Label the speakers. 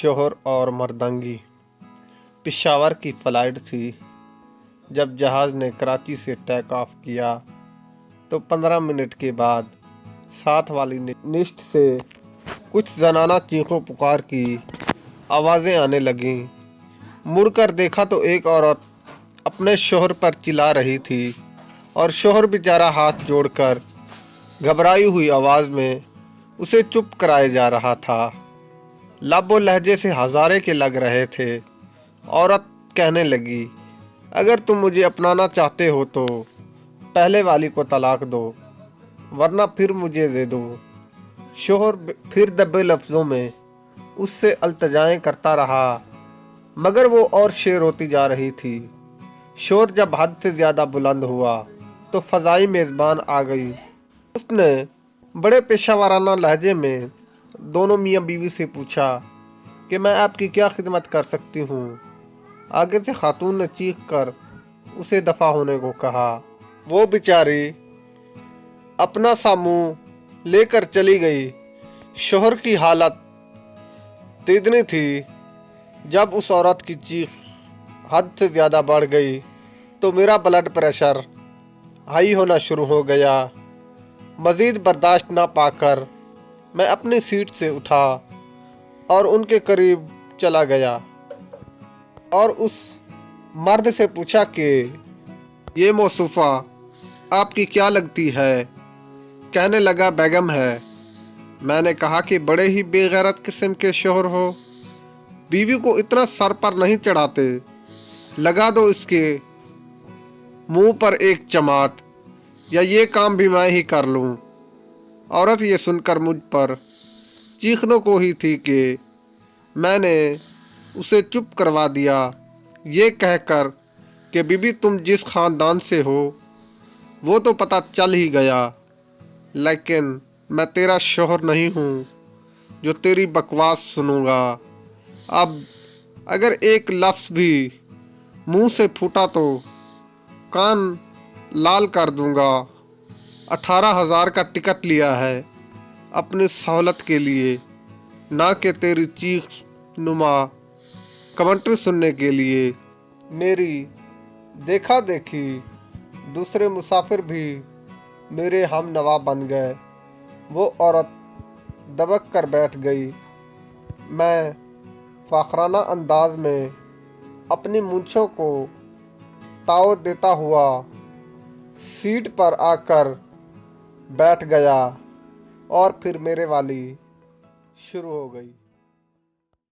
Speaker 1: शोहर और मर्दांगी। पेशावर की फ़्लाइट थी। जब जहाज़ ने कराची से टेक ऑफ किया तो 15 मिनट के बाद साथ वाली निश्त से कुछ जनाना चीखों पुकार की आवाज़ें आने लगीं। मुड़कर देखा तो एक औरत अपने शोहर पर चिल्ला रही थी और शोहर बेचारा हाथ जोड़कर घबराई हुई आवाज़ में उसे चुप कराए जा रहा था। लबो लहजे से हज़ारे के लग रहे थे। औरत कहने लगी, अगर तुम मुझे अपनाना चाहते हो तो पहले वाली को तलाक दो, वरना फिर मुझे दे दो। शोहर फिर दबे लफ्ज़ों में उससे अल्तजाएं करता रहा, मगर वो और शेर होती जा रही थी। शोर जब हद से ज़्यादा बुलंद हुआ तो फ़ज़ाई मेज़बान आ गई। उसने बड़े पेशावराना लहजे में दोनों मियाँ बीवी से पूछा कि मैं आपकी क्या खिदमत कर सकती हूँ। आगे से खातून ने चीख कर उसे दफ़ा होने को कहा। वो बेचारी अपना सा मुँह लेकर चली गई। शोहर की हालत तिदनी थी। जब उस औरत की चीख हद से ज़्यादा बढ़ गई तो मेरा ब्लड प्रेशर हाई होना शुरू हो गया। मज़ीद बर्दाश्त ना पाकर मैं अपनी सीट से उठा और उनके करीब चला गया और उस मर्द से पूछा कि ये मौसूफ़ा आपकी क्या लगती है। कहने लगा, बेगम है। मैंने कहा कि बड़े ही बेगैरत किस्म के शोहर हो, बीवी को इतना सर पर नहीं चढ़ाते, लगा दो इसके मुंह पर एक चमाट, या ये काम भी मैं ही कर लूं। औरत ये सुनकर मुझ पर चीखने को ही थी कि मैंने उसे चुप करवा दिया, ये कहकर कि बीबी तुम जिस ख़ानदान से हो वो तो पता चल ही गया, लेकिन मैं तेरा शोहर नहीं हूँ जो तेरी बकवास सुनूंगा। अब अगर एक लफ्ज़ भी मुंह से फूटा तो कान लाल कर दूंगा। 18,000 का टिकट लिया है अपनी सहूलत के लिए, ना कि तेरी चीख नुमा कमेंट्री सुनने के लिए। मेरी देखा देखी दूसरे मुसाफिर भी मेरे हम नवा बन गए। वो औरत दबक कर बैठ गई। मैं फ़ाखराना अंदाज में अपनी मूंछों को ताव देता हुआ सीट पर आकर बैठ गया और फिर मेरे वाली शुरू हो गई।